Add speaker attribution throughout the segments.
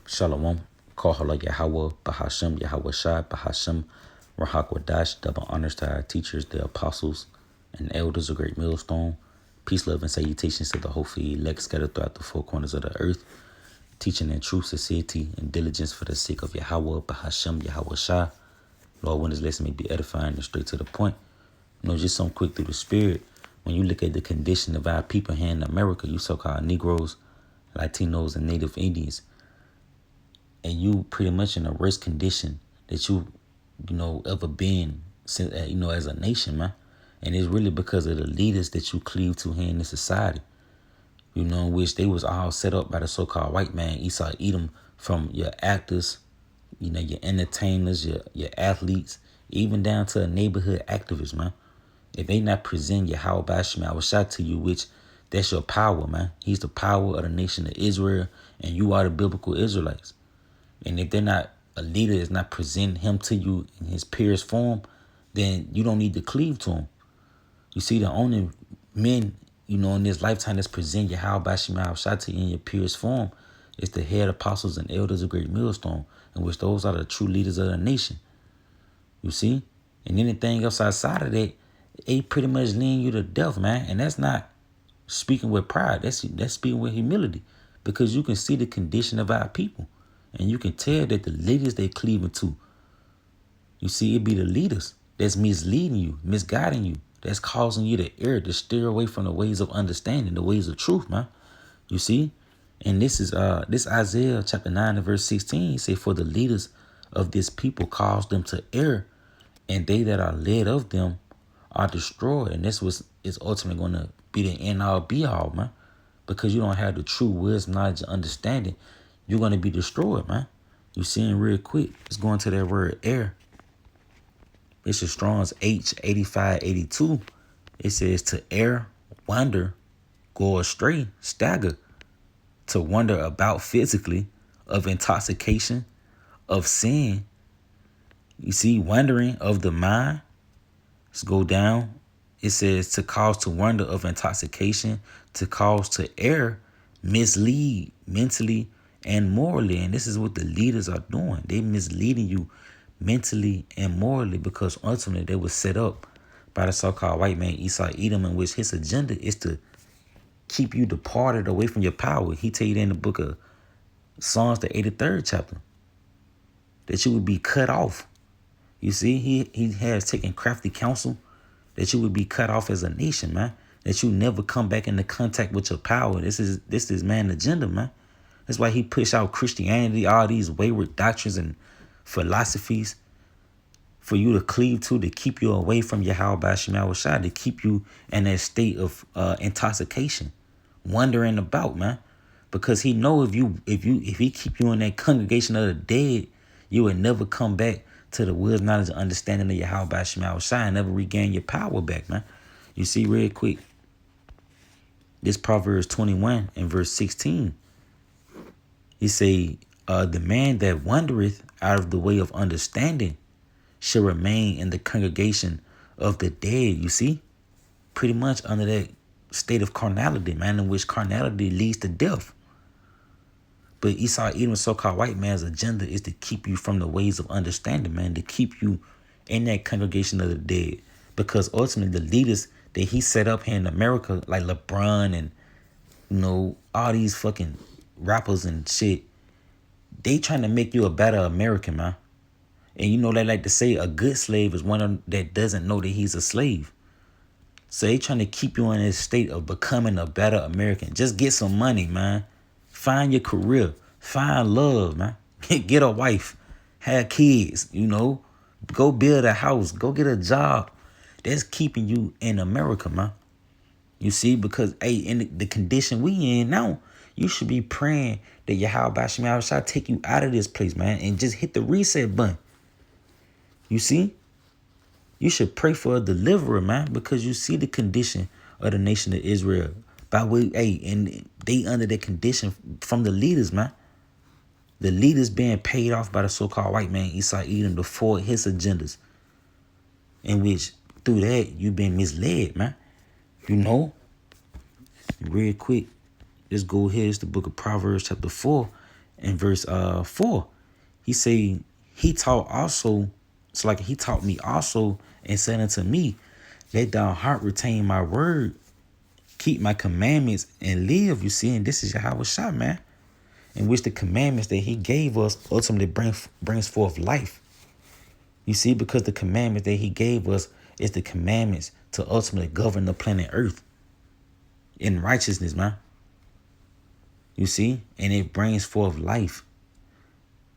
Speaker 1: Shalom. Kohala Yahweh, Bahashem, Yahweh Shai, Bahashem, Rahakwadash. Double honors to our teachers, the apostles, and elders of Great Millstone. Peace, love, and salutations to the hopefully elect scattered throughout the four corners of the earth. Teaching in truth, sincerity, and diligence for the sake of Yahweh, Bahashem, Yahweh Shai. Lord, when this lesson may be edifying and straight to the point. Just something quick through the spirit. When you look at the condition of our people here in America, you so-called Negroes, Latinos, and Native Indians, and you pretty much in a worst condition that you ever been since as a nation, man. And it's really because of the leaders that you cleave to here in this society, in which they was all set up by the so-called white man, Esau Edom, from your actors, your entertainers, your athletes, even down to a neighborhood activist, man. If they not present Yahweh Bashim, I will shout to you, which that's your power, man. He's the power of the nation of Israel, and you are the biblical Israelites. And if they're not, a leader is not presenting him to you in his purest form, then you don't need to cleave to him. You see, the only men, in this lifetime that's present Yahweh Bashim Al Shati in your purest form is the head apostles and elders of Great Millstone, in which those are the true leaders of the nation. You see? And anything else outside of that, they pretty much leading you to death, man. And that's not speaking with pride. That's speaking with humility. Because you can see the condition of our people. And you can tell that the leaders they cleaving to, you see, it be the leaders that's misleading you, misguiding you, that's causing you to err, to steer away from the ways of understanding, the ways of truth, man. You see? And this is this Isaiah chapter 9 and verse 16 say, for the leaders of this people cause them to err, and they that are led of them are destroyed. And this is ultimately going to be the end all be all, man. Because you don't have the true wisdom, knowledge, and understanding, you're going to be destroyed, man. You seeing real quick. Let's go into that word err. This is Strong's H8582. It says to err, wander, go astray, stagger, to wander about physically, of intoxication, of sin. You see, wandering of the mind. Let's go down. It says to cause to wander of intoxication, to cause to err, mislead mentally and morally. And this is what the leaders are doing. They misleading you mentally and morally, because ultimately they were set up by the so-called white man Esau Edom, in which his agenda is to keep you departed away from your power. He tell you in the book of Psalms, the 83rd chapter, that you would be cut off. You see, he has taken crafty counsel that you would be cut off as a nation, man. That you never come back into contact with your power. This is man's agenda, man. That's why he pushed out Christianity, all these wayward doctrines and philosophies for you to cleave to keep you away from Yahweh Bashim Shai, to keep you in that state of intoxication, wandering about, man. Because he know if he keep you in that congregation of the dead, you would never come back to the wisdom, knowledge, and understanding of Yahweh Bashim Shai, and never regain your power back, man. You see, real quick, this Proverbs 21 and verse 16. He say, the man that wandereth out of the way of understanding shall remain in the congregation of the dead. You see, pretty much under that state of carnality, man, in which carnality leads to death. But Esau Edom, so-called white man's agenda is to keep you from the ways of understanding, man, to keep you in that congregation of the dead. Because ultimately the leaders that he set up here in America, like LeBron and, all these fucking rappers and shit, they trying to make you a better American, man. And they like to say a good slave is one that doesn't know that he's a slave. So they trying to keep you in this state of becoming a better American. Just get some money, man. Find your career. Find love, man. Get a wife. Have kids, Go build a house. Go get a job. That's keeping you in America, man. You see, because, in the condition we in now, you should be praying that Yahweh Bashim Shai take you out of this place, man, and just hit the reset button. You see? You should pray for a deliverer, man, because you see the condition of the nation of Israel. And they under the condition from the leaders, man. The leaders being paid off by the so-called white man Esau Edom to forward his agendas, in which through that you've been misled, man. Real quick, let's go here. It's the book of Proverbs chapter 4 in verse 4. He say, he taught also, it's like he taught me also and said unto me, let thy heart retain my word, keep my commandments and live. You see, and this is Yahweh Shah, man, in which the commandments that he gave us ultimately brings forth life. You see, because the commandments that he gave us is the commandments to ultimately govern the planet Earth in righteousness, man. You see, and it brings forth life.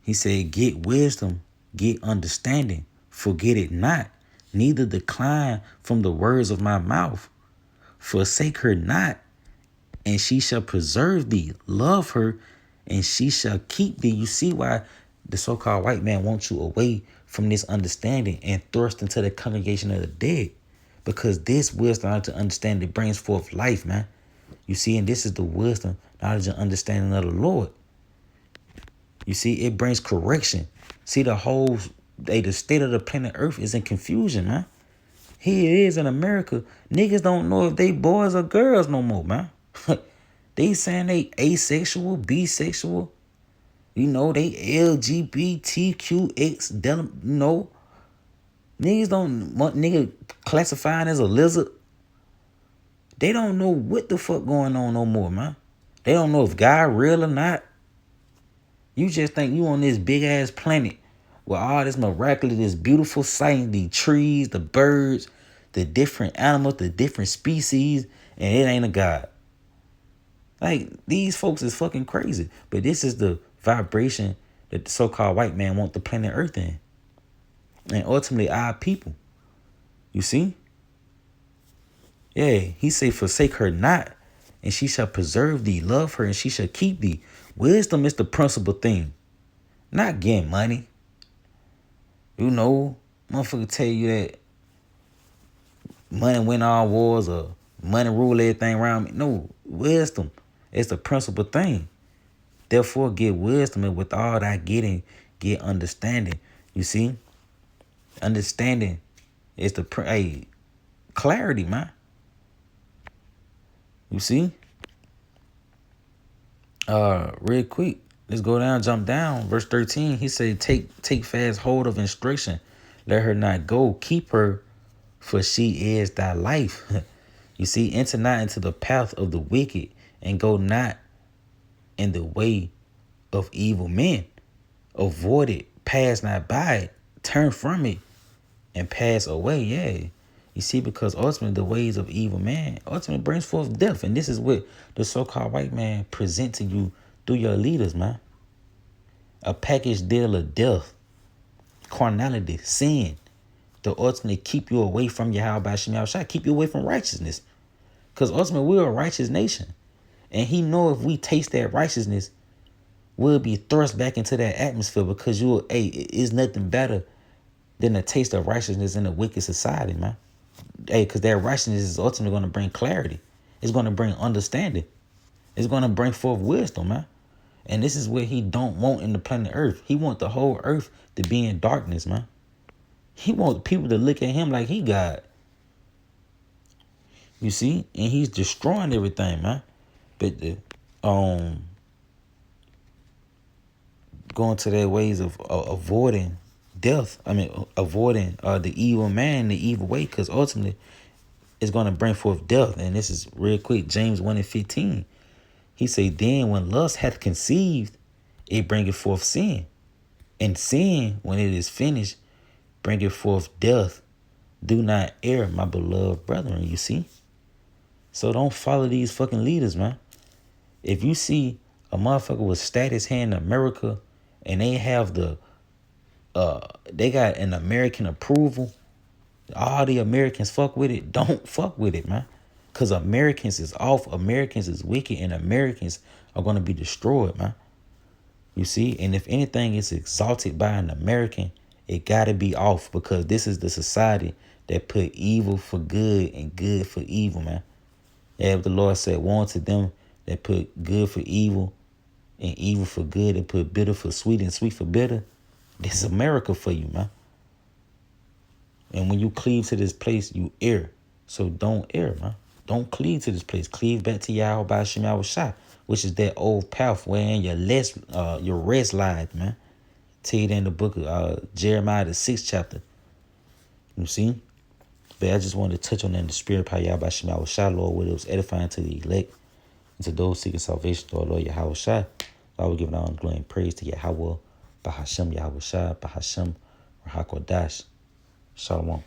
Speaker 1: He said, get wisdom, get understanding, forget it not, neither decline from the words of my mouth. Forsake her not, and she shall preserve thee. Love her, and she shall keep thee. You see why the so-called white man wants you away from this understanding and thrust into the congregation of the dead. Because this wisdom to understand it brings forth life, man. You see, and this is the wisdom, knowledge, and understanding of the Lord. You see, it brings correction. See, the state of the planet Earth is in confusion, man. Here it is in America. Niggas don't know if they boys or girls no more, man. They saying they asexual, bisexual. You know, they LGBTQX. You know, niggas don't want nigga classifying as a lizard. They don't know what the fuck going on no more, man. They don't know if God real or not. You just think you on this big ass planet with all this miraculous, this beautiful sight, the trees, the birds, the different animals, the different species, and it ain't a God. Like, these folks is fucking crazy. But this is the vibration that the so-called white man want the planet Earth in. And ultimately our people. You see? Yeah, he say, forsake her not, and she shall preserve thee. Love her, and she shall keep thee. Wisdom is the principal thing. Not getting money. You know, motherfucker tell you that money win all wars or money rule everything around me. No, wisdom is the principal thing. Therefore, get wisdom, and with all that getting, get understanding. You see? Understanding is the clarity, man. You see? Real quick, let's go down, jump down. Verse 13, he said, take fast hold of instruction. Let her not go. Keep her, for she is thy life. You see, enter not into the path of the wicked, and go not in the way of evil men. Avoid it, pass not by it, turn from it, and pass away. Yeah. You see, because ultimately the ways of evil man ultimately brings forth death. And this is what the so-called white man present to you through your leaders, man. A package deal of death, carnality, sin, to ultimately keep you away from Yahweh Shem Yahushua, keep you away from righteousness. Because ultimately we're a righteous nation. And he know if we taste that righteousness, we'll be thrust back into that atmosphere, because it's nothing better than a taste of righteousness in a wicked society, man. Because that righteousness is ultimately going to bring clarity. It's going to bring understanding. It's going to bring forth wisdom, man. And this is what he don't want in the planet Earth. He want the whole earth to be in darkness, man. He wants people to look at him like he God. You see? And he's destroying everything, man. But going to their ways of avoiding death. Avoiding the evil man, the evil way, because ultimately it's going to bring forth death. And this is real quick, James 1:15. He say, then when lust hath conceived, it bringeth forth sin. And sin, when it is finished, bringeth forth death. Do not err, my beloved brethren, you see? So don't follow these fucking leaders, man. If you see a motherfucker with status here in America, and they have they got an American approval, all the Americans fuck with it, don't fuck with it, man. Because Americans is off, Americans is wicked, and Americans are going to be destroyed, man. You see? And if anything is exalted by an American, it got to be off, because this is the society that put evil for good and good for evil, man. Yeah, the Lord said, woe unto them that put good for evil and evil for good, and put bitter for sweet and sweet for bitter. This is America for you, man. And when you cleave to this place, you err. So don't err, man. Don't cleave to this place. Cleave back to Yahweh Shem Yahushua, which is that old path wherein your rest lies, man. Tell you that in the book of Jeremiah, the 6th chapter. You see? But I just wanted to touch on that in the spirit of Yahweh Shem Yahweh Shai, Lord, where it was edifying to the elect and to those seeking salvation, to our Lord Yahweh Shai. I will give all glory and praise to Yahweh, Bahashem Yahweh Shai, Bahashem Rahakodash. Shalom.